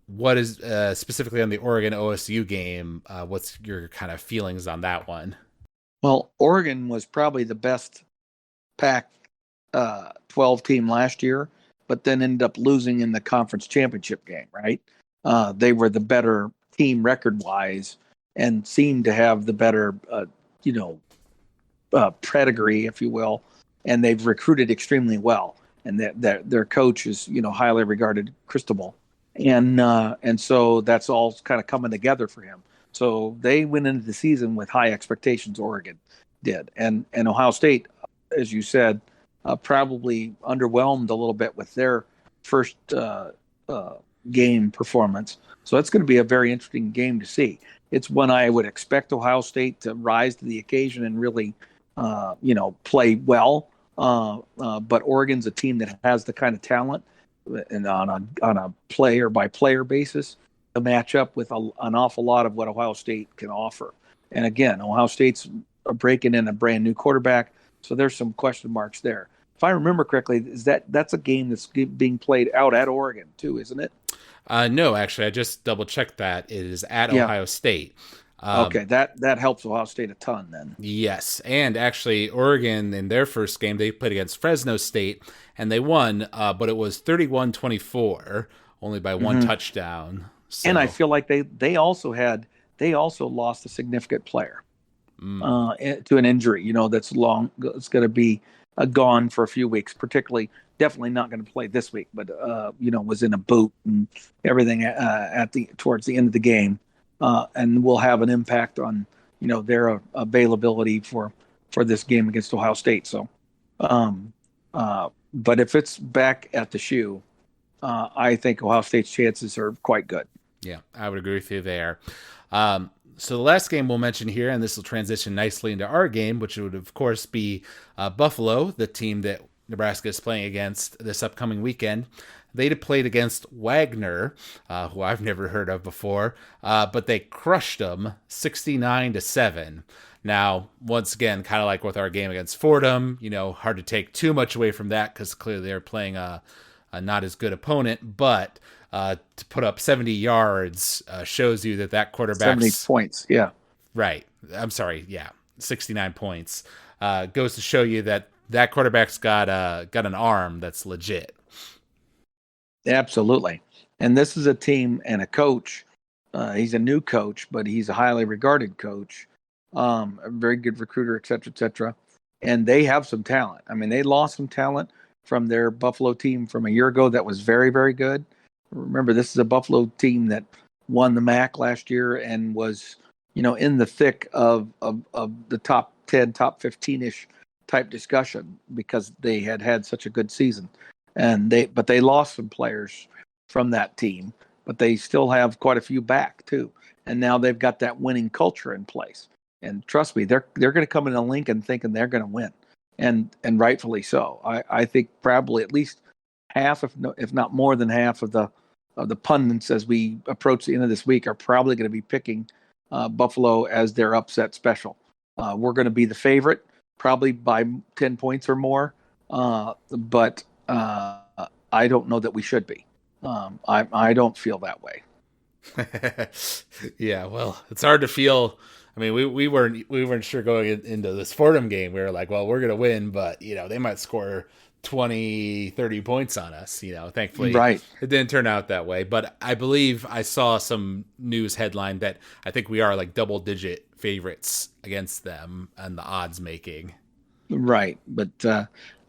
What is specifically on the Oregon OSU game? What's your kind of feelings on that one?
Well, Oregon was probably the best Pac 12 team last year, but then ended up losing in the conference championship game, right? They were the better team record wise and seemed to have the better, pedigree, if you will. And they've recruited extremely well. And their coach is, highly regarded, Cristobal. And so that's all kind of coming together for him. So they went into the season with high expectations. Oregon did, and Ohio State, as you said, probably underwhelmed a little bit with their first game performance. So it's going to be a very interesting game to see. It's one I would expect Ohio State to rise to the occasion and really, play well. But Oregon's a team that has the kind of talent, and on a player by player basis, to match up with an awful lot of what Ohio State can offer. And again, Ohio State's breaking in a brand new quarterback, so there's some question marks there. If I remember correctly, that's a game that's being played out at Oregon too, isn't it?
No, actually, I just double checked that it is at Ohio State.
Okay, that helps Ohio State a ton then.
Yes, and actually, Oregon in their first game they played against Fresno State and they won, but it was 31-24, only by one touchdown. So.
And I feel like they also lost a significant player to an injury. That's long. It's going to be gone for a few weeks. Definitely not going to play this week. But was in a boot and everything towards the end of the game, and will have an impact on their availability for this game against Ohio State. So, but if it's back at the shoe, I think Ohio State's chances are quite good.
Yeah, I would agree with you there. So the last game we'll mention here, and this will transition nicely into our game, which would, of course, be Buffalo, the team that Nebraska is playing against this upcoming weekend. They played against Wagner, who I've never heard of before, but they crushed them 69-7. Now, once again, kind of like with our game against Fordham, hard to take too much away from that because clearly they're playing a not as good opponent, but to put up 70 yards shows you that quarterback
70 points, yeah.
Right. I'm sorry, yeah. 69 points. Goes to show you that quarterback's got an arm that's legit.
Absolutely. And this is a team and a coach. He's a new coach, but he's a highly regarded coach, a very good recruiter, et cetera, et cetera. And they have some talent. I mean, they lost some talent from their Buffalo team from a year ago that was very, very good. Remember, this is a Buffalo team that won the MAC last year and was, in the thick of the top 10, top 15-ish type discussion because they had such a good season. But they lost some players from that team, but they still have quite a few back too. And now they've got that winning culture in place. And trust me, they're going to come into Lincoln thinking they're going to win, and rightfully so. I think probably at least half, if not more than half of the pundits as we approach the end of this week are probably going to be picking Buffalo as their upset special. We're going to be the favorite, probably by 10 points or more, but I don't know that we should be. I don't feel that way.
Yeah, well, it's hard to feel. I mean, we weren't sure going into this Fordham game. We were like, well, we're going to win, but they might score 20, 30 points on us. Thankfully,
right.
It didn't turn out that way. But I believe I saw some news headline that I think we are like double-digit favorites against them and the odds making.
Right, but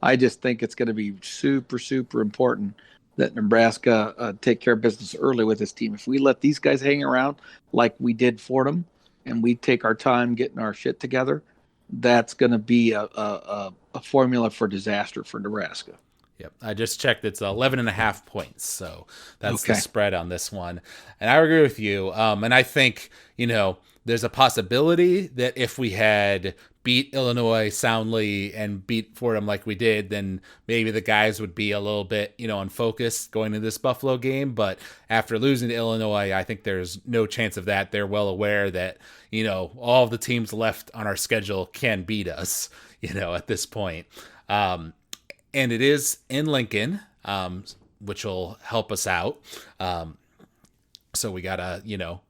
I just think it's going to be super, super important that Nebraska take care of business early with this team. If we let these guys hang around like we did Fordham, and we take our time getting our shit together, that's going to be a formula for disaster for Nebraska.
Yep. I just checked. It's 11.5 points. So that's the
Okay.
spread on this one. And I agree with you. And I think, there's a possibility that if we had beat Illinois soundly and beat Fordham like we did, then maybe the guys would be a little bit, unfocused going into this Buffalo game. But after losing to Illinois, I think there's no chance of that. They're well aware that, all of the teams left on our schedule can beat us, at this point. And it is in Lincoln, which will help us out. So we gotta,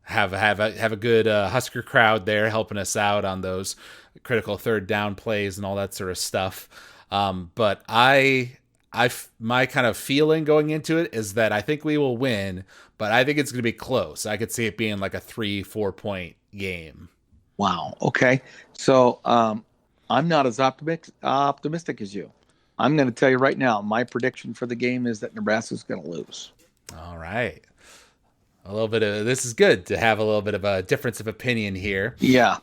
have a good Husker crowd there helping us out on those critical third down plays and all that sort of stuff. But my kind of feeling going into it is that I think we will win, but I think it's going to be close. I could see it being like a 3-4 point game.
Wow. Okay. So I'm not as optimistic as you. I'm going to tell you right now, my prediction for the game is that Nebraska's going to lose.
All right. A little bit of this is good to have a little bit of a difference of opinion here.
Yeah.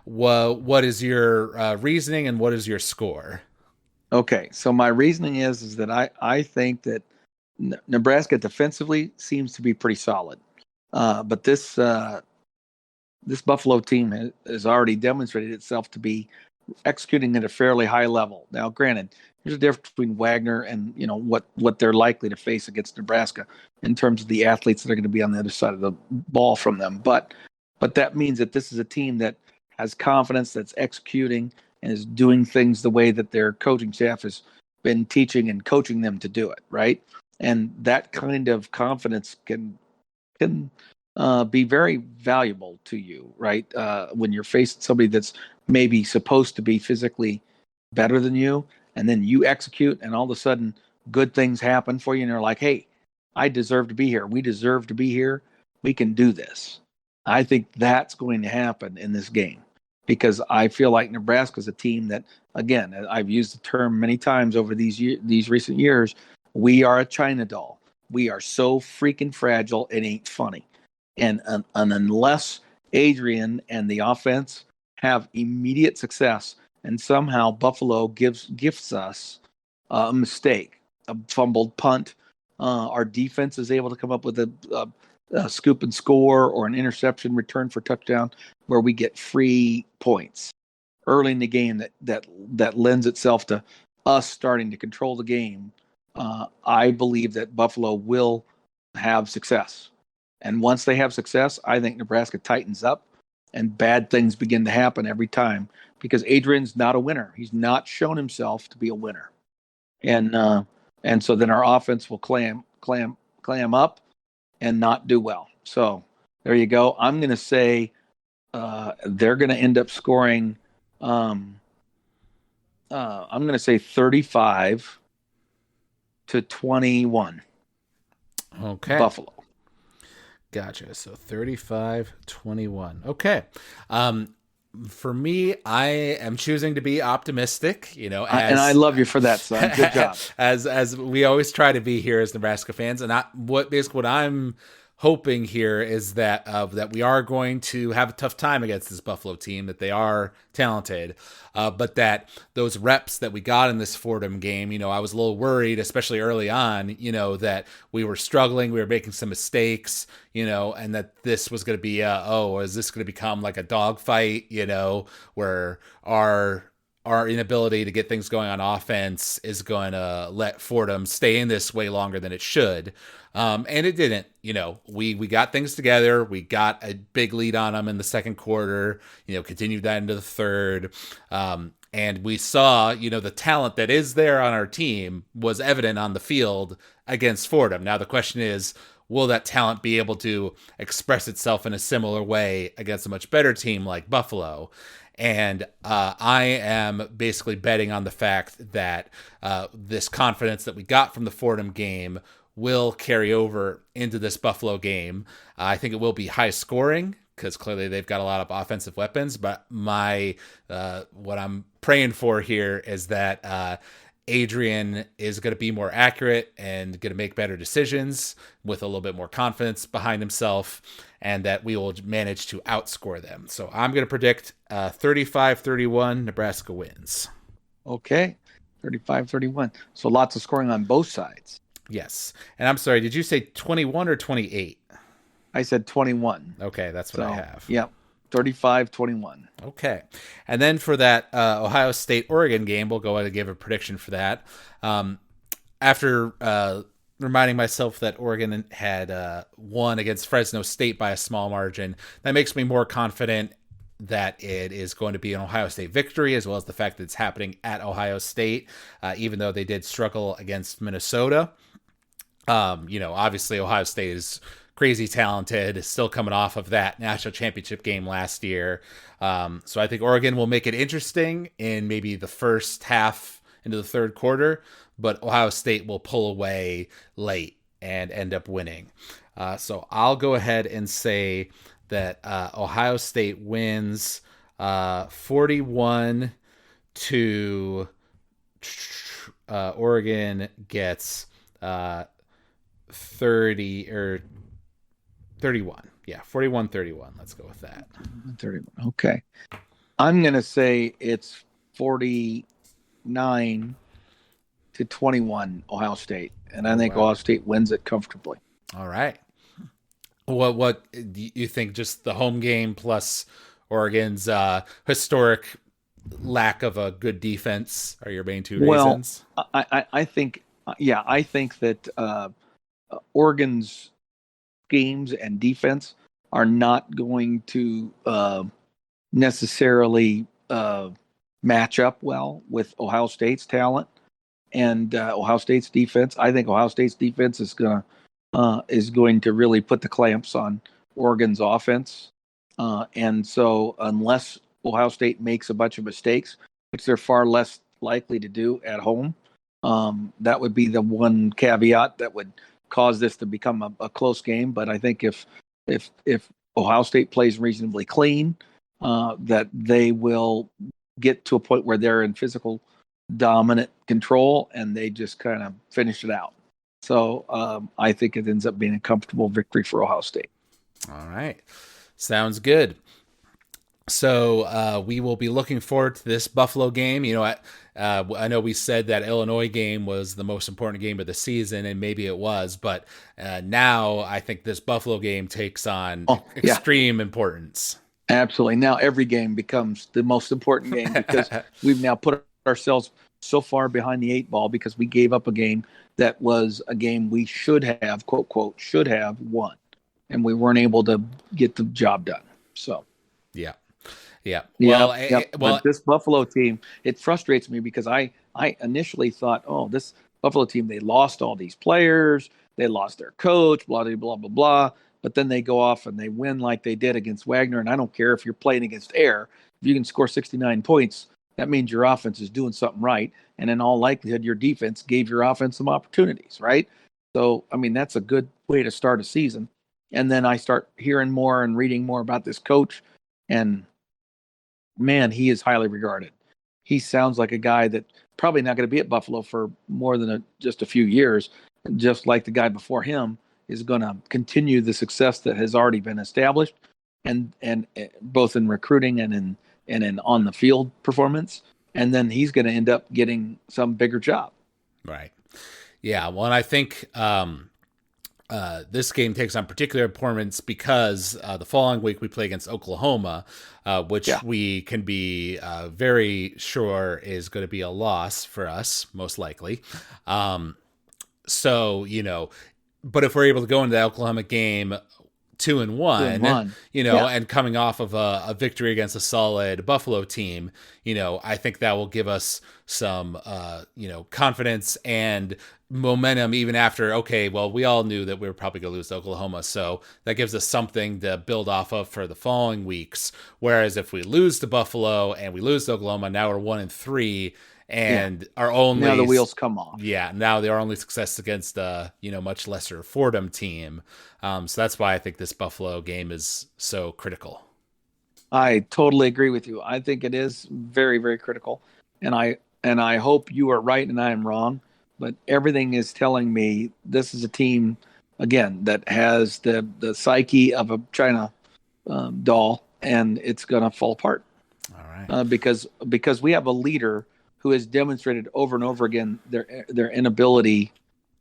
What is your reasoning and what is your score?
Okay. So my reasoning is that I think that Nebraska defensively seems to be pretty solid. But this Buffalo team has already demonstrated itself to be executing at a fairly high level. Now, granted, there's a difference between Wagner and what they're likely to face against Nebraska in terms of the athletes that are going to be on the other side of the ball from them. But that means that this is a team that has confidence, that's executing, and is doing things the way that their coaching staff has been teaching and coaching them to do it, right? And that kind of confidence can be very valuable to you, right? When you're facing somebody that's maybe supposed to be physically better than you, and then you execute, and all of a sudden good things happen for you, and you're like, hey, I deserve to be here. We deserve to be here. We can do this. I think that's going to happen in this game because I feel like Nebraska is a team that, again, I've used the term many times over these recent years, we are a China doll. We are so freaking fragile, it ain't funny. And unless Adrian and the offense have immediate success, and somehow Buffalo gifts us a mistake, a fumbled punt, our defense is able to come up with a scoop and score or an interception return for touchdown where we get free points early in the game that lends itself to us starting to control the game. I believe that Buffalo will have success. And once they have success, I think Nebraska tightens up and bad things begin to happen every time because Adrian's not a winner. He's not shown himself to be a winner. And so then our offense will clam up and not do well. So there you go. I'm going to say they're going to end up scoring. I'm going to say 35-21.
Okay.
Buffalo.
Gotcha. So 35-21. Okay. For me, I am choosing to be optimistic, and
I love you for that, son. Good job.
As we always try to be here as Nebraska fans. And what I'm hoping here is that that we are going to have a tough time against this Buffalo team, that they are talented, but that those reps that we got in this Fordham game, I was a little worried, especially early on, that we were struggling, we were making some mistakes, and that this was going to be, is this going to become like a dogfight, where our inability to get things going on offense is going to let Fordham stay in this way longer than it should. And it didn't. We got things together. We got a big lead on them in the second quarter, continued that into the third. And we saw, the talent that is there on our team was evident on the field against Fordham. Now, the question is, will that talent be able to express itself in a similar way against a much better team like Buffalo? And I am basically betting on the fact that this confidence that we got from the Fordham game will carry over into this Buffalo game. I think it will be high scoring because clearly they've got a lot of offensive weapons. But what I'm praying for here is that Adrian is going to be more accurate and going to make better decisions with a little bit more confidence behind himself, and that we will manage to outscore them. So I'm going to predict 35-31 Nebraska wins.
Okay. 35-31. So lots of scoring on both sides.
Yes. And I'm sorry, did you say 21 or 28?
I said 21.
Okay, that's what I
So,
have.
yeah, 35-21.
Okay. And then for that Ohio State Oregon game, we'll go ahead and give a prediction for that. After reminding myself that Oregon had won against Fresno State by a small margin, that makes me more confident that it is going to be an Ohio State victory, as well as the fact that it's happening at Ohio State, even though they did struggle against Minnesota. Obviously Ohio State is crazy talented, still coming off of that national championship game last year. So I think Oregon will make it interesting in maybe the first half into the third quarter, but Ohio State will pull away late and end up winning. So I'll go ahead and say that Ohio State wins 41 to Oregon gets 30 or 31. Yeah, 41-31. Let's go with that.
31. Okay. I'm going to say it's 49-21 Ohio State. And I think Ohio State wins it comfortably.
All right. What do you think? Just the home game plus Oregon's historic lack of a good defense are your main two reasons?
I think that Oregon's schemes and defense are not going to necessarily match up well with Ohio State's talent and Ohio State's defense. I think Ohio State's defense is going to really put the clamps on Oregon's offense. And so unless Ohio State makes a bunch of mistakes, which they're far less likely to do at home, that would be the one caveat that would cause this to become a close game. But I think if Ohio State plays reasonably clean, that they will get to a point where they're in physical dominant control and they just kind of finish it out. So I think it ends up being a comfortable victory for Ohio State.
All right. Sounds good. So we will be looking forward to this Buffalo game. I know we said that Illinois game was the most important game of the season, and maybe it was, but now I think this Buffalo game takes on extreme importance.
Absolutely. Now every game becomes the most important game because we've now put ourselves so far behind the eight ball because we gave up a game that was a game we should have, quote, quote, should have won. And we weren't able to get the job done. So,
yeah.
But this Buffalo team, it frustrates me because I initially thought, this Buffalo team, they lost all these players, they lost their coach, blah, blah, blah, blah, blah. But then they go off and they win like they did against Wagner. And I don't care if you're playing against air. If you can score 69 points, that means your offense is doing something right. And in all likelihood, your defense gave your offense some opportunities, right? So, that's a good way to start a season. And then I start hearing more and reading more about this coach. And man, he is highly regarded. He sounds like a guy that probably not going to be at Buffalo for more than just a few years, just like the guy before him is going to continue the success that has already been established, and both in recruiting and in on the field performance. And then he's going to end up getting some bigger job.
Right. Yeah. Well, and I think this game takes on particular importance because the following week we play against Oklahoma, which we can be very sure is going to be a loss for us, most likely. But if we're able to go into the Oklahoma game 2-1, and coming off of a victory against a solid Buffalo team, I think that will give us some, confidence and momentum even after, we all knew that we were probably going to lose to Oklahoma. So that gives us something to build off of for the following weeks. Whereas if we lose to Buffalo and we lose to Oklahoma, now we're 1-3. And our only
now the wheels come off.
Yeah, now they're only success against much lesser Fordham team. So that's why I think this Buffalo game is so critical.
I totally agree with you. I think it is very, very critical, and I hope you are right and I am wrong. But everything is telling me this is a team again that has the psyche of a China doll, and it's going to fall apart.
All right,
because we have a leader who has demonstrated over and over again their inability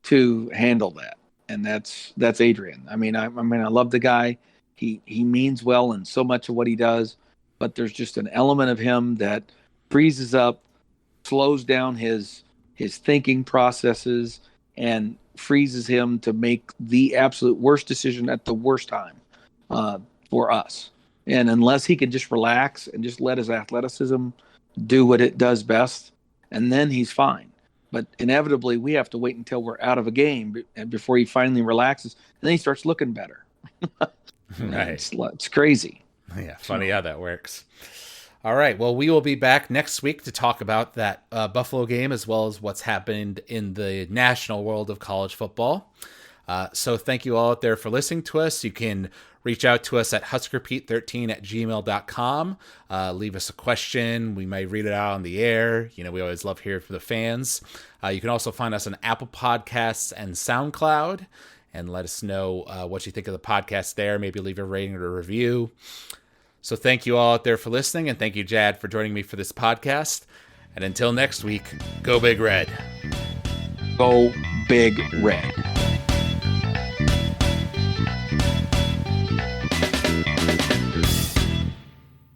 to handle that, and that's Adrian. I mean, I love the guy. He means well in so much of what he does, but there's just an element of him that freezes up, slows down his thinking processes, and freezes him to make the absolute worst decision at the worst time for us. And unless he can just relax and just let his athleticism do what it does best, and then he's fine. But inevitably, we have to wait until we're out of a game before he finally relaxes, and then he starts looking better.
Right.
It's crazy.
Yeah, funny how that works. All right, well, we will be back next week to talk about that Buffalo game as well as what's happened in the national world of college football. So thank you all out there for listening to us. You can reach out to us at huskerpete13@gmail.com. Leave us a question. We might read it out on the air. You know, we always love hearing from the fans. You can also find us on Apple Podcasts and SoundCloud, and let us know what you think of the podcast there. Maybe leave a rating or a review. So thank you all out there for listening, and thank you, Jad, for joining me for this podcast. And until next week, go Big Red.
Go Big Red.